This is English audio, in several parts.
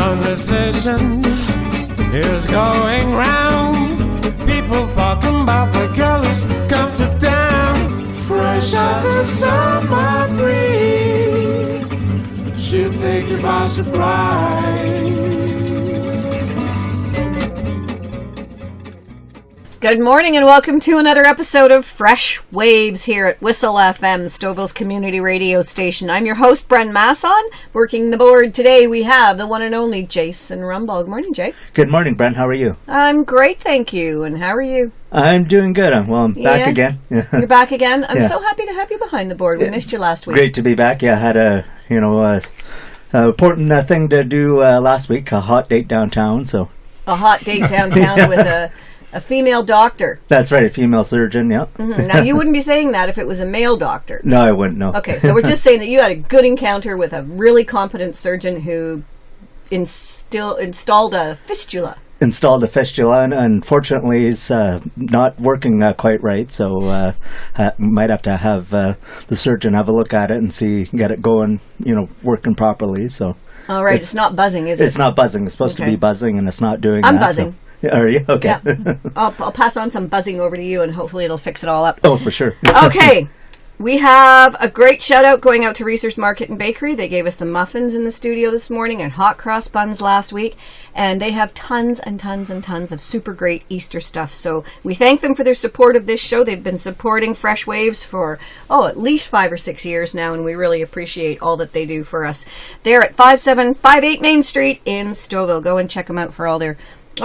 Conversation is going round. People talking about the girl who's come to town. Fresh as a summer breeze, she'll take you by surprise. Good morning and welcome to another episode of Freshwaves here at Whistle FM, Stouffville's community radio station. I'm your host, Bren Masson. Working the board today, we have the one and only Jason Rumball. Good morning, Jay. Good morning, Bren. How are you? I'm great, thank you. And how are you? I'm doing good. I'm back again. You're back again? I'm so happy to have you behind the board. We missed you last week. Great to be back. Yeah, I had a important thing to do last week, a hot date downtown. So a hot date downtown with a female doctor. That's right, a female surgeon, yeah. Mm-hmm. Now, you wouldn't be saying that if it was a male doctor. No, I wouldn't, no. Okay, so we're just saying that you had a good encounter with a really competent surgeon who installed a fistula. Installed a fistula, and unfortunately it's not working quite right, so might have to have the surgeon have a look at it and get it going, working properly. So. All right, it's not buzzing, is it? It's not buzzing. It's supposed to be buzzing, and it's not doing I'm that. Buzzing. So. Are you? Okay. Yeah. I'll pass on some buzzing over to you, and hopefully it'll fix it all up. Oh, for sure. Okay. We have a great shout-out going out to Reese's Market and Bakery. They gave us the muffins in the studio this morning and hot cross buns last week. And they have tons and tons and tons of super great Easter stuff. So we thank them for their support of this show. They've been supporting Freshwaves for, at least 5 or 6 years now. And we really appreciate all that they do for us. They're at 5758 Main Street in Stouffville. Go and check them out for all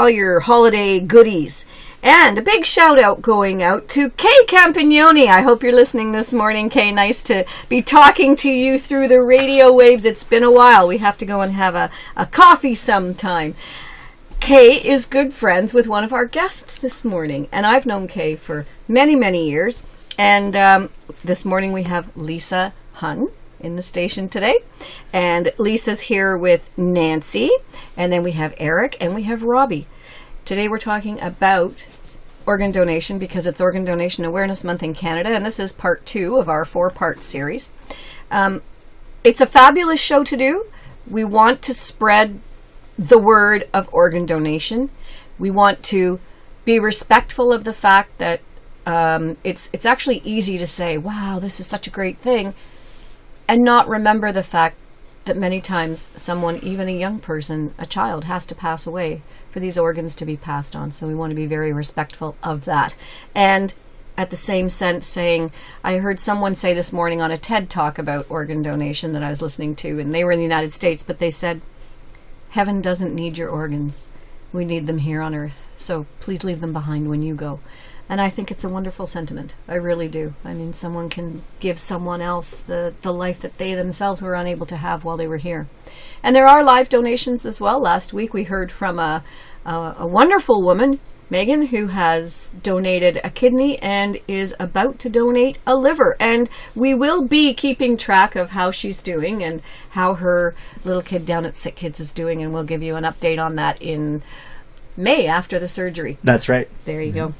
your holiday goodies. And a big shout out going out to Kay Campagnoni. I hope you're listening this morning, Kay. Nice to be talking to you through the radio waves. It's been a while. We have to go and have a coffee sometime. Kay is good friends with one of our guests this morning. And I've known Kay for many, many years. And this morning we have Lisa Hun in the station today. And Lisa's here with Nancy. And then we have Eric and we have Robbie. Today we're talking about organ donation because it's Organ Donation Awareness Month in Canada, and this is part 2 of our 4-part series. It's a fabulous show to do. We want to spread the word of organ donation. We want to be respectful of the fact that it's actually easy to say, wow, this is such a great thing, and not remember the fact that many times someone, even a young person, a child, has to pass away for these organs to be passed on. So we want to be very respectful of that. And at the same sense saying, I heard someone say this morning on a TED Talk about organ donation that I was listening to, and they were in the United States, but they said, heaven doesn't need your organs. We need them here on earth. So please leave them behind when you go. And I think it's a wonderful sentiment. I really do. I mean, someone can give someone else the life that they themselves were unable to have while they were here. And there are live donations as well. Last week we heard from a wonderful woman, Megan, who has donated a kidney and is about to donate a liver. And we will be keeping track of how she's doing and how her little kid down at Sick Kids is doing. And we'll give you an update on that in May after the surgery. That's right. There you go.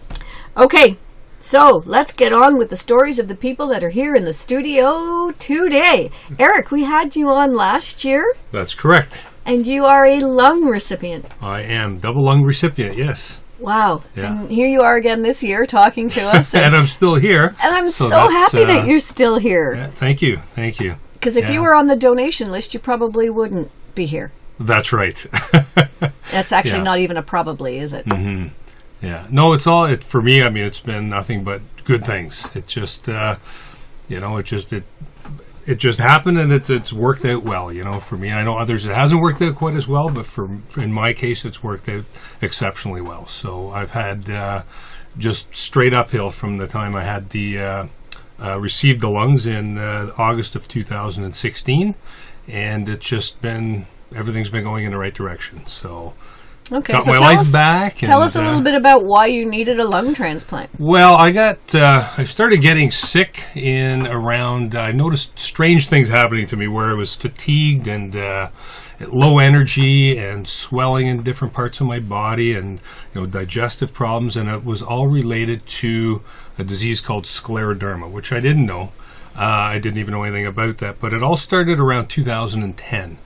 Okay, so let's get on with the stories of the people that are here in the studio today. Eric, we had you on last year. That's correct. And you are a lung recipient. I am. Double lung recipient, yes. Wow. Yeah. And here you are again this year talking to us. And I'm still here. And I'm so happy that you're still here. Yeah, thank you. Thank you. Because if you were on the donation list, you probably wouldn't be here. That's right. That's actually not even a probably, is it? Mm-hmm. Yeah. No, for me, I mean, it's been nothing but good things. It just, it just happened, and it's worked out well, for me. I know others it hasn't worked out quite as well, but in my case, it's worked out exceptionally well. So I've had just straight uphill from the time I had received the lungs in August of 2016, and it's just everything's been going in the right direction. So okay, got so my life back. Tell us a little bit about why you needed a lung transplant. Well, I started getting sick I noticed strange things happening to me where I was fatigued and low energy and swelling in different parts of my body and digestive problems, and it was all related to a disease called scleroderma, which I didn't know. I didn't even know anything about that, but it all started around 2010.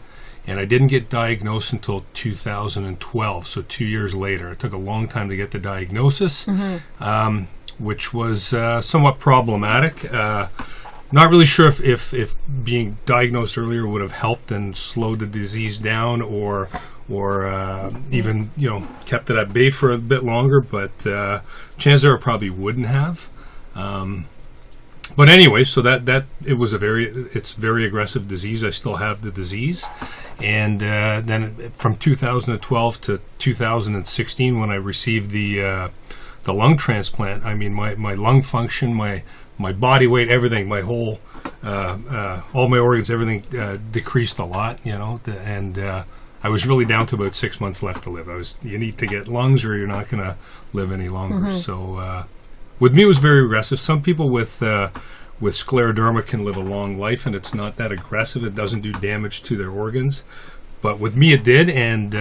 and I didn't get diagnosed until 2012, so 2 years later. It took a long time to get the diagnosis, which was somewhat problematic. Not really sure if being diagnosed earlier would have helped and slowed the disease down, or even kept it at bay for a bit longer. But chances are it probably wouldn't have. But anyway, so that it was it's very aggressive disease. I still have the disease, and then from 2012 to 2016, when I received the lung transplant, I mean my lung function, my body weight, everything, my whole, all my organs, everything decreased a lot, and I was really down to about 6 months left to live. You need to get lungs or you're not going to live any longer. So with me, it was very aggressive. Some people with scleroderma can live a long life, and it's not that aggressive. It doesn't do damage to their organs. But with me, it did, and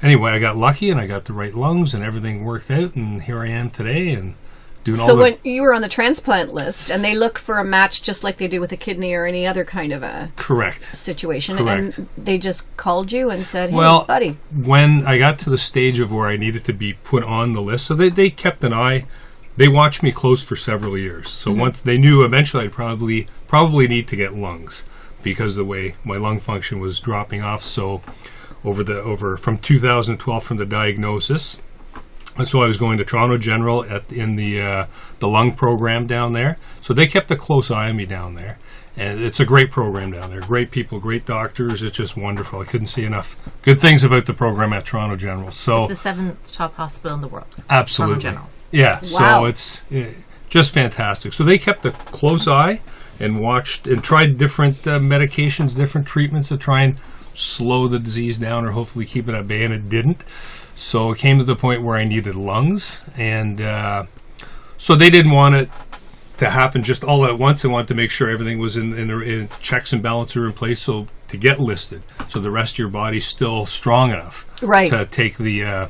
anyway, I got lucky, and I got the right lungs, and everything worked out, and here I am today, and doing all. So when you were on the transplant list, and they look for a match just like they do with a kidney or any other kind of a situation, and they just called you and said, "Hey, buddy." When I got to the stage of where I needed to be put on the list, so they kept an eye. They watched me close for several years. So once they knew eventually I'd probably need to get lungs, because the way my lung function was dropping off. So over from 2012 from the diagnosis, and so I was going to Toronto General in the lung program down there. So they kept a close eye on me down there, and it's a great program down there. Great people, great doctors. It's just wonderful. I couldn't say enough good things about the program at Toronto General. So it's the 7th top hospital in the world. Absolutely. Toronto General. Yeah, wow. So it's just fantastic. So they kept a close eye and watched and tried different medications, different treatments to try and slow the disease down or hopefully keep it at bay, and it didn't. So it came to the point where I needed lungs, and so they didn't want it to happen just all at once. They wanted to make sure everything was in checks and balances were in place, so to get listed, so the rest of your body's still strong enough to take the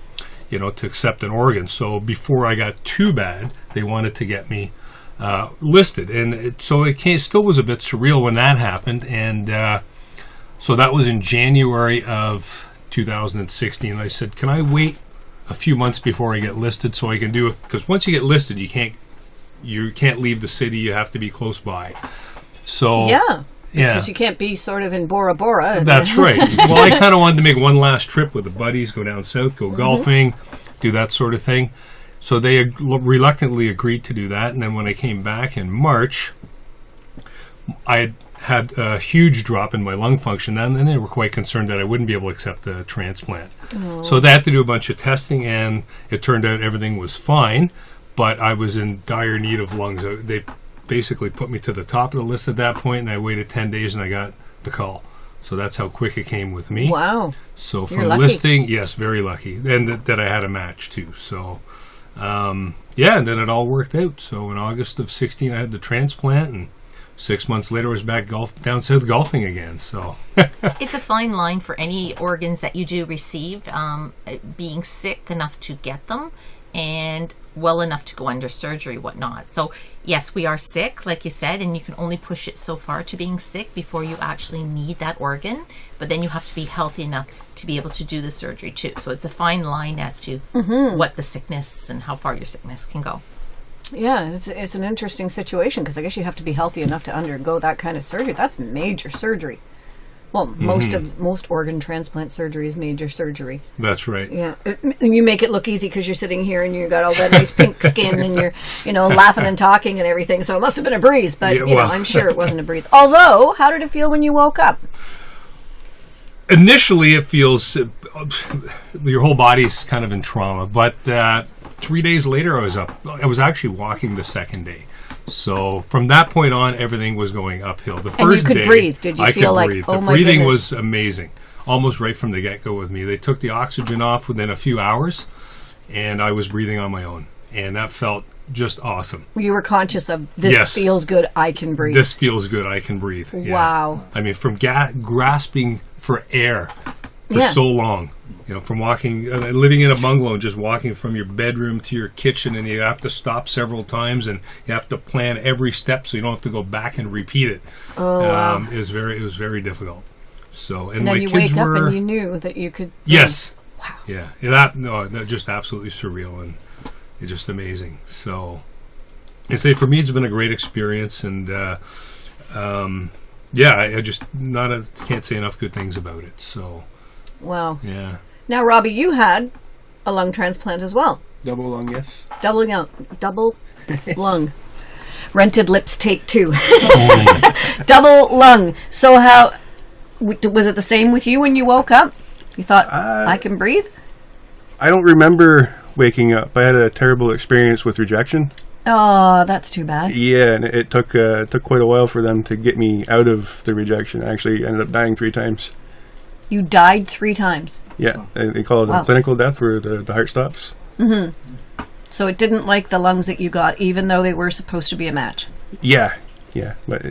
to accept an organ. So before I got too bad, they wanted to get me listed, and so it still was a bit surreal when that happened. And so that was in January of 2016. I said, can I wait a few months before I get listed so I can do it? Because once you get listed, you can't leave the city. You have to be close by. So because you can't be sort of in Bora Bora. That's right. Well, I kind of wanted to make one last trip with the buddies, go down south, go golfing, do that sort of thing. So they reluctantly agreed to do that. And then when I came back in March, I had a huge drop in my lung function. And then they were quite concerned that I wouldn't be able to accept the transplant. Oh. So they had to do a bunch of testing, and it turned out everything was fine. But I was in dire need of lungs. They basically put me to the top of the list at that point, and I waited 10 days and I got the call. So that's how quick it came with me. Wow. So from listing, yes, very lucky. And that I had a match too. So and then it all worked out. So in August of 16 I had the transplant, and 6 months later I was back down south golfing again. So it's a fine line for any organs that you do receive, being sick enough to get them and well enough to go under surgery, whatnot. So yes, we are sick, like you said, and you can only push it so far to being sick before you actually need that organ. But then you have to be healthy enough to be able to do the surgery too. So it's a fine line as to what the sickness and how far your sickness can go. Yeah, it's an interesting situation, because I guess you have to be healthy enough to undergo that kind of surgery. That's major surgery. Well, most organ transplant surgery is major surgery. That's right. Yeah, you make it look easy because you're sitting here and you got all that nice pink skin and you're laughing and talking and everything. So it must have been a breeze, but I'm sure it wasn't a breeze. Although, how did it feel when you woke up? Initially, it feels your whole body's kind of in trauma, but 3 days later, I was up. I was actually walking the second day. So from that point on, everything was going uphill. The first day, breathe. Did you feel like, breathe. Oh my goodness. The breathing was amazing, almost right from the get-go with me. They took the oxygen off within a few hours, and I was breathing on my own, and that felt just awesome. You were conscious of, this feels good, I can breathe. This feels good, I can breathe. Wow. Yeah. I mean, from grasping for air for so long. From walking, living in a bungalow, just walking from your bedroom to your kitchen, and you have to stop several times, and you have to plan every step so you don't have to go back and repeat it. Oh, wow. It was very difficult. So, and And my then you kids wake up were and you knew that you could. yes, Wow. yeah, that just absolutely surreal, and it's just amazing. So, I say for me, it's been a great experience, and yeah, I just can't say enough good things about it. So, Wow. yeah. Now, Robbie, you had a lung transplant as well. Double lung, yes. Double lung. Rented lips take 2. Double lung. So how was it the same with you when you woke up? You thought, I can breathe? I don't remember waking up. I had a terrible experience with rejection. Oh, that's too bad. Yeah, and it took quite a while for them to get me out of the rejection. I actually ended up dying 3 times. You died 3 times. Yeah, they call it Wow. a clinical death where the heart stops. So it didn't like the lungs that you got, even though they were supposed to be a match. Yeah. But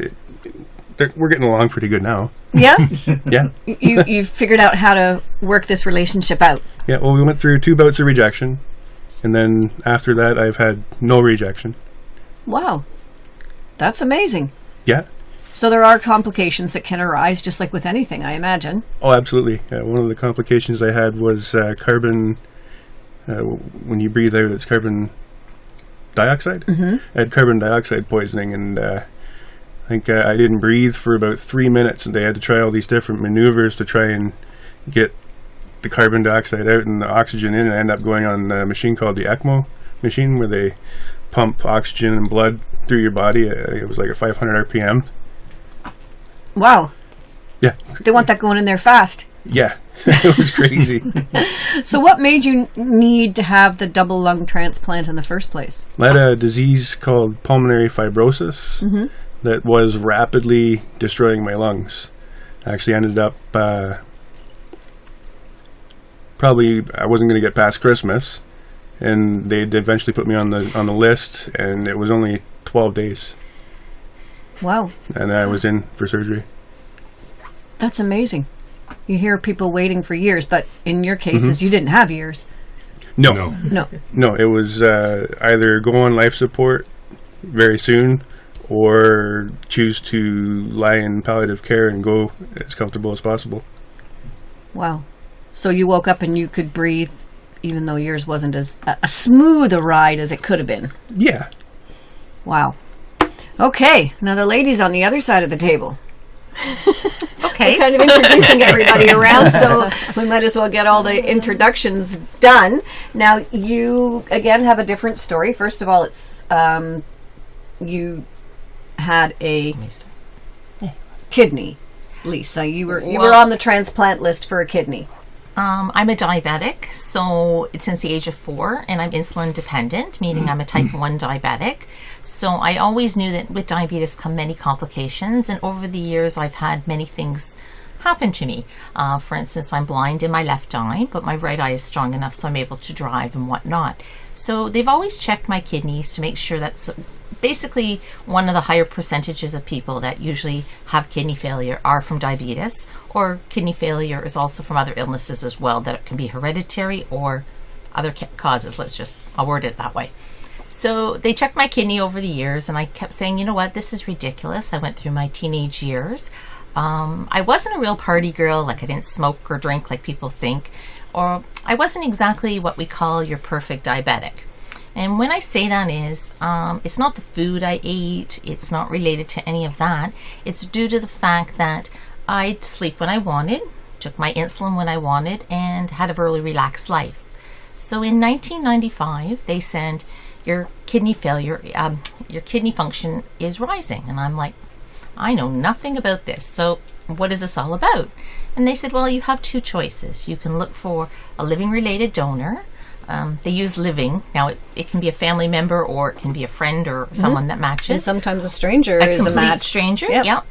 we're getting along pretty good now. Yeah? Yeah. You figured out how to work this relationship out. Yeah, well, we went through 2 bouts of rejection. And then after that, I've had no rejection. Wow. That's amazing. Yeah. So there are complications that can arise, just like with anything, I imagine. Oh, absolutely. One of the complications I had was carbon. When you breathe out, it's carbon dioxide. I had carbon dioxide poisoning, and I think I didn't breathe for about 3 minutes, and they had to try all these different maneuvers to try and get the carbon dioxide out and the oxygen in, and I ended up going on a machine called the ECMO machine, where they pump oxygen and blood through your body. It was like a 500 RPM. Wow. Yeah. They want that going in there fast. Yeah. It was crazy. So what made you need to have the double lung transplant in the first place? I had a disease called pulmonary fibrosis that was rapidly destroying my lungs. I actually ended up probably I wasn't going to get past Christmas, and they'd eventually put me on the list, and it was only 12 days, Wow. and I was in for surgery. That's amazing. You hear people waiting for years, but in your cases, you didn't have years. No, No. it was either go on life support very soon, or choose to lie in palliative care and go as comfortable as possible. Wow. So you woke up and you could breathe, even though yours wasn't as a smooth a ride as it could have been. Yeah. Wow. Okay, now the ladies on the other side of the table. Okay. We're kind of introducing everybody around, so we might as well get all the introductions done. Now, you, again, have a different story. First of all, it's you had a kidney, Lisa. You were on the transplant list for a kidney. I'm a diabetic, so since the age of 4, and I'm insulin dependent, meaning I'm a type 1 diabetic. So I always knew that with diabetes come many complications, and over the years I've had many things happen to me. For instance, I'm blind in my left eye, but my right eye is strong enough so I'm able to drive and whatnot. So they've always checked my kidneys to make sure that's basically one of the higher percentages of people that usually have kidney failure are from diabetes, or kidney failure is also from other illnesses as well, that it can be hereditary or other causes. I'll word it that way. So they checked my kidney over the years, and I kept saying, you know what, this is ridiculous. I went through my teenage years. I wasn't a real party girl, like I didn't smoke or drink like people think, or I wasn't exactly what we call your perfect diabetic. And when I say that is, it's not the food I ate, it's not related to any of that. It's due to the fact that I'd sleep when I wanted, took my insulin when I wanted, and had a really relaxed life. So in 1995, they said, your kidney failure, your kidney function is rising. And I'm like, I know nothing about this. So what is this all about? And they said, well, you have 2 choices. You can look for a living related donor. They use living. Now, it can be a family member, or it can be a friend or someone that matches. And sometimes a stranger is a complete match. stranger, Yep. yeah.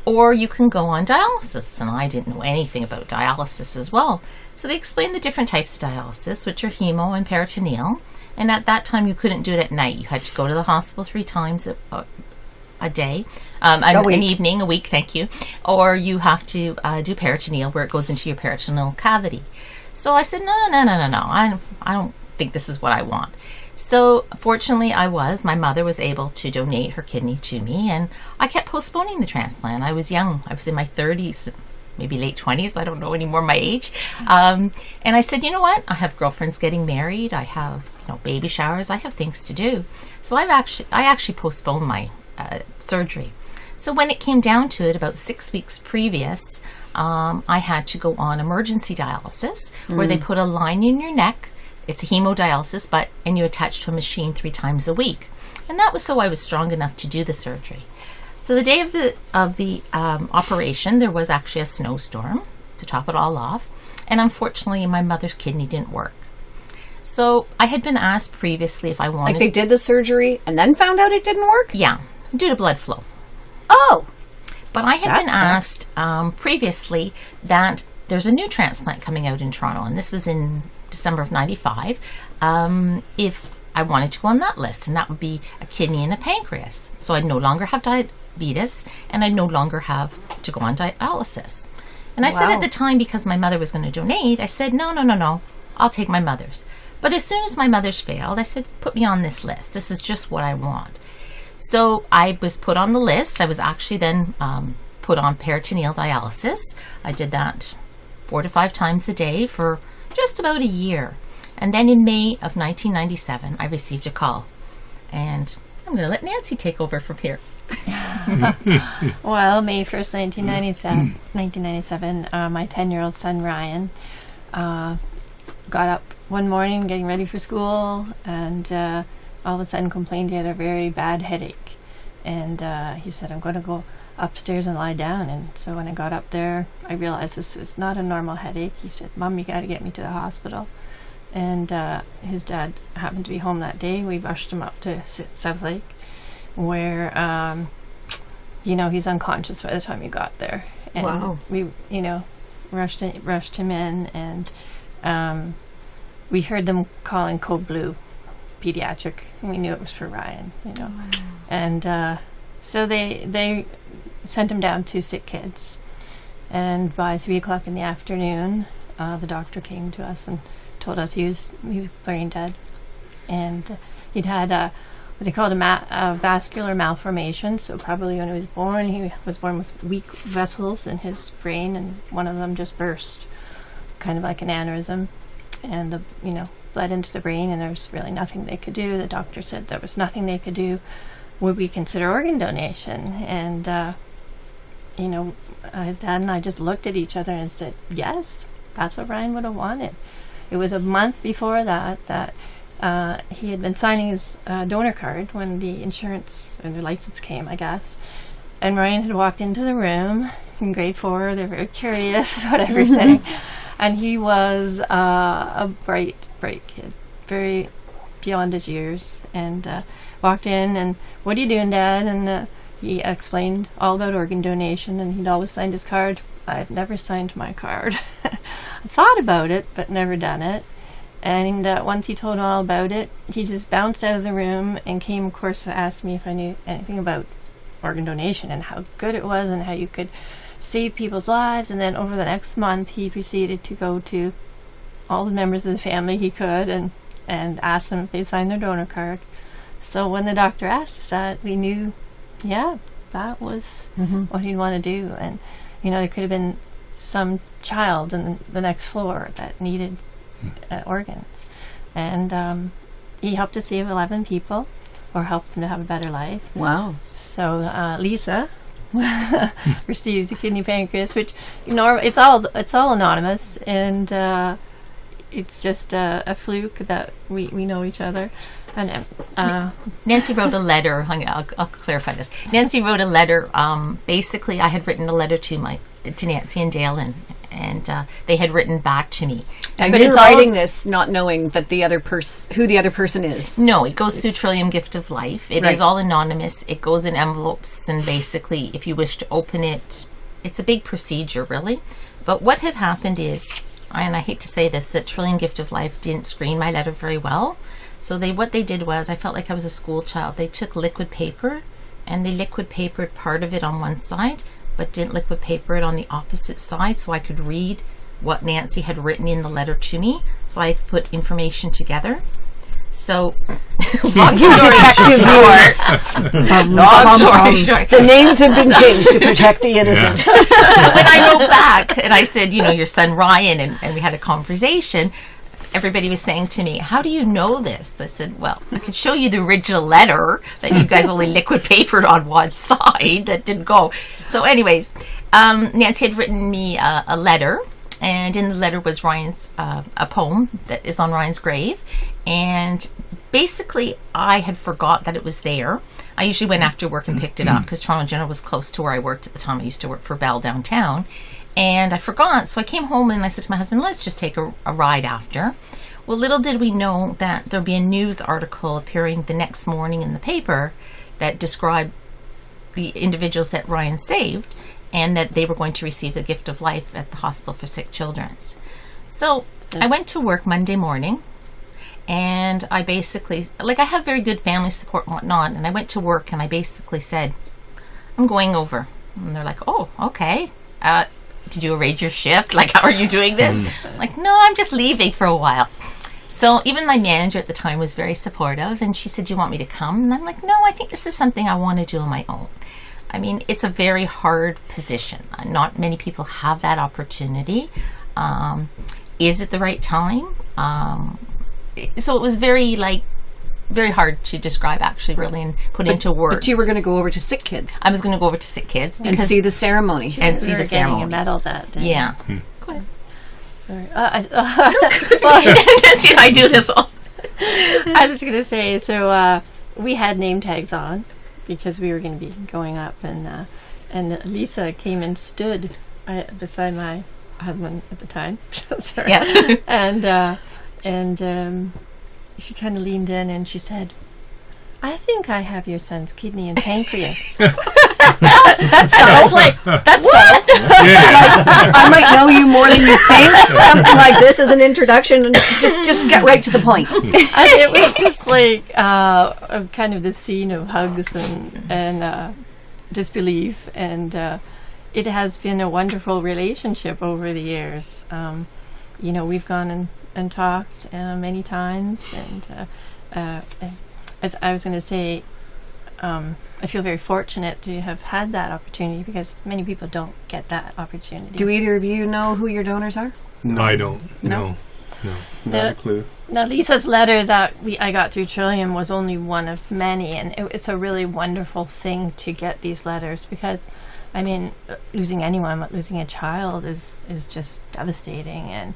Or you can go on dialysis, and I didn't know anything about dialysis as well. So they explained the different types of dialysis, which are hemo and peritoneal. And at that time, you couldn't do it at night. You had to go to the hospital 3 times a day, an evening, a week, thank you. Or you have to do peritoneal, where it goes into your peritoneal cavity. So I said, no, I don't think this is what I want. So fortunately, my mother was able to donate her kidney to me, and I kept postponing the transplant. I was young. I was in my 30s, maybe late 20s. I don't know anymore my age. And I said, you know what? I have girlfriends getting married. I have, baby showers. I have things to do. So I actually postponed my surgery. So when it came down to it, about 6 weeks previous, I had to go on emergency dialysis, where they put a line in your neck. It's a hemodialysis, and you attach to a machine 3 times a week. And that was so I was strong enough to do the surgery. So the day of the operation, there was actually a snowstorm to top it all off. And unfortunately, my mother's kidney didn't work. So I had been asked previously if I wanted... Like they did the surgery and then found out it didn't work? Yeah, due to blood flow. Oh! But I had been asked previously that there's a new transplant coming out in Toronto, and this was in December of 95, if I wanted to go on that list, and that would be a kidney and a pancreas. So I'd no longer have diabetes, and I'd no longer have to go on dialysis. And I said at the time, because my mother was going to donate, I said, no, I'll take my mother's. But as soon as my mother's failed, I said, put me on this list. This is just what I want. So I was put on the list. I was actually then put on peritoneal dialysis. I did that 4 to 5 times a day for just about a year. And then in May of 1997, I received a call. And I'm going to let Nancy take over from here. Well, May 1st, 1997, my 10-year-old son, Ryan, got up one morning getting ready for school, and all of a sudden complained he had a very bad headache. And he said, I'm going to go upstairs and lie down. And so when I got up there, I realized this was not a normal headache. He said, Mom, you got to get me to the hospital. And his dad happened to be home that day. We rushed him up to South Lake, where he's unconscious by the time he got there. And wow. We rushed him in, and we heard them calling code blue pediatric, and we knew it was for Ryan. Wow. And so they sent him down to sick kids, and by 3:00 in the afternoon, the doctor came to us and told us he was brain dead, and he'd had what they called a vascular malformation. So probably when he was born with weak vessels in his brain, and one of them just burst, kind of like an aneurysm, and the bled into the brain, and there's really nothing they could do. The doctor said there was nothing they could do. Would we consider organ donation? And his dad and I just looked at each other and said, yes, that's what Ryan would have wanted. It was a month before that he had been signing his donor card when the insurance or the license came, I guess. And Ryan had walked into the room in grade 4. They're very curious about everything. And he was a bright kid, very beyond his years. And walked in, and what are you doing, Dad? And he explained all about organ donation, and he'd always signed his card. I had never signed my card. I thought about it, but never done it. And once he told all about it, he just bounced out of the room and came, of course, to ask me if I knew anything about organ donation and how good it was and how you could save people's lives. And then over the next month, he proceeded to go to all the members of the family he could and ask them if they signed their donor card. So when the doctor asked us that, we knew, that was what he'd want to do. And, there could have been some child in the next floor that needed organs. And he helped to save 11 people, or helped them to have a better life. Wow. So Lisa received a kidney pancreas, which it's all anonymous, and it's just a fluke that we know each other. And Nancy wrote a letter. I'll clarify this. Nancy wrote a letter. Basically, I had written a letter to Nancy and Dale, and they had written back to me. And you're writing this not knowing that who the other person is. No, it goes through Trillium Gift of Life. It is all anonymous. It goes in envelopes, and basically, if you wish to open it, it's a big procedure, really. But what had happened is, and I hate to say this, that Trillium Gift of Life didn't screen my letter very well. So what they did was, I felt like I was a school child. They took liquid paper, and they liquid papered part of it on one side, but didn't liquid paper it on the opposite side, so I could read what Nancy had written in the letter to me, so I could put information together. So, long You story detective short, long story short. The names have been changed to protect the innocent. So when I wrote back and I said, your son Ryan, and we had a conversation, everybody was saying to me, how do you know this? I said, well, I could show you the original letter that you guys only liquid papered on one side that didn't go. So anyways, Nancy had written me a letter, and in the letter was Ryan's a poem that is on Ryan's grave. And basically, I had forgot that it was there. I usually went after work and picked it up because Toronto General was close to where I worked at the time. I used to work for Bell downtown. And I forgot. So I came home and I said to my husband, let's just take a ride after. Well, little did we know that there'd be a news article appearing the next morning in the paper that described the individuals that Ryan saved and that they were going to receive the gift of life at the hospital for sick children. So I went to work Monday morning. And I basically, I have very good family support and whatnot. And I went to work and I basically said, I'm going over. And they're like, oh, okay. Did you arrange your shift? How are you doing this? I'm like, no, I'm just leaving for a while. So even my manager at the time was very supportive. And she said, do you want me to come? And I'm like, no, I think this is something I want to do on my own. I mean, it's a very hard position. Not many people have that opportunity. Is it the right time? So it was very hard to describe, actually, really, and put into words. But you were going to go over to sick kids. I was going to go over to sick kids And see the ceremony. and see the ceremony. Getting a medal that day. Yeah. Go ahead. Sorry. See, I do this all. I was just going to say, so we had name tags on because we were going to be going up, and Lisa came and stood beside my husband at the time. Sorry. Yes. And she kind of leaned in and she said, I think I have your son's kidney and pancreas. That's subtle. That's subtle. I might know you more than you think. Something like this as an introduction, and just get right to the point. It was just kind of the scene of hugs and disbelief, and it has been a wonderful relationship over the years. We've gone and talked many times, and as I was going to say, I feel very fortunate to have had that opportunity because many people don't get that opportunity. Do either of you know who your donors are? No. I don't. No. Not a clue. Now, Lisa's letter that I got through Trillium was only one of many, and it's a really wonderful thing to get these letters because, I mean, losing anyone, but losing a child is just devastating, and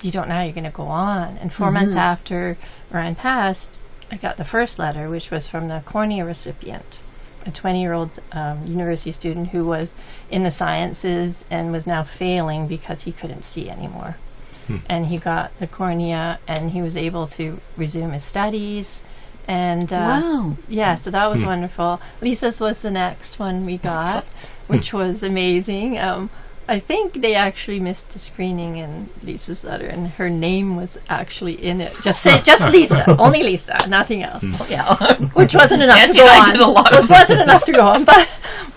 you don't know how you're going to go on. And 4 months after Ryan passed, I got the first letter, which was from the cornea recipient, a 20-year-old university student who was in the sciences and was now failing because he couldn't see anymore. And he got the cornea, and he was able to resume his studies. And wow. Yeah, so that was wonderful. Lisa's was the next one we got, which was amazing. I think they actually missed a screening in Lisa's letter, and her name was actually in it. Just Lisa, only Lisa, nothing else. Yeah. Which wasn't enough to go on. Which wasn't enough to go on. But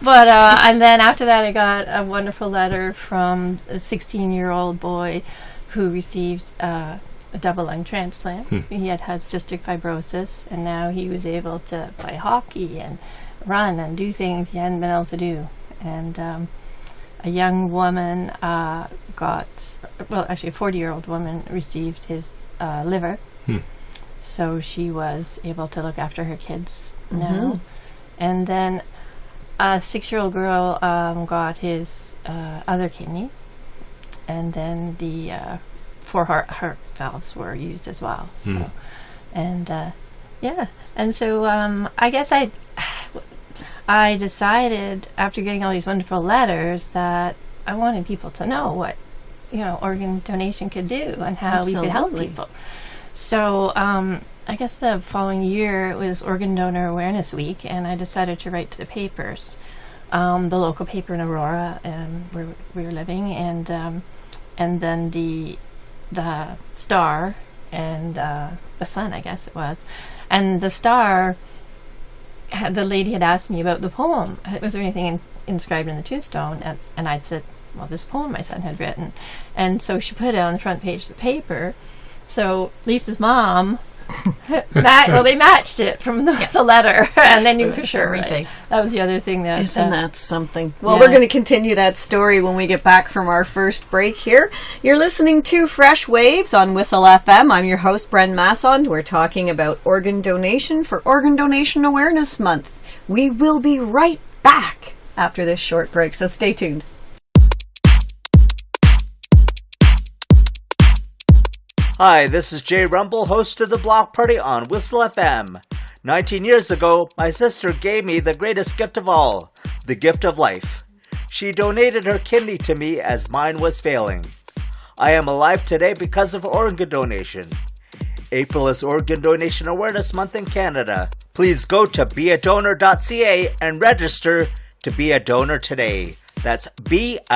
and then after that, I got a wonderful letter from a 16-year-old boy who received a double lung transplant. He had cystic fibrosis, and now he was able to play hockey and run and do things he hadn't been able to do. And a young woman a 40-year-old woman received his liver. So she was able to look after her kids now. And then a 6-year-old girl got his other kidney. And then the 4 heart valves were used as well. So, and so I guess I decided after getting all these wonderful letters that I wanted people to know what organ donation could do and how we could help people. So I guess the following year it was Organ Donor Awareness Week, and I decided to write to the papers. The local paper in Aurora, where we were living, and then the Star and the Sun, I guess it was, and the Star. The lady had asked me about the poem. Was there anything inscribed in the tombstone? And I'd said, well, this poem my son had written, and so she put it on the front page of the paper. So Lisa's mom, They matched it from the letter, and they knew for sure. Everything. Right? That was the other thing that. Isn't that something? Well, yeah. we're going to continue that story when we get back from our first break here. You're listening to Fresh Waves on Whistle FM. I'm your host, Bren Massond. We're talking about organ donation for Organ Donation Awareness Month. We will be right back after this short break, so stay tuned. Hi, this is Jay Rumble, host of the Block Party on Whistle FM. 19 years ago, my sister gave me the greatest gift of all, the gift of life. She donated her kidney to me as mine was failing. I am alive today because of organ donation. April is Organ Donation Awareness Month in Canada. Please go to beadonor.ca and register to be a donor today. That's beadonor.ca.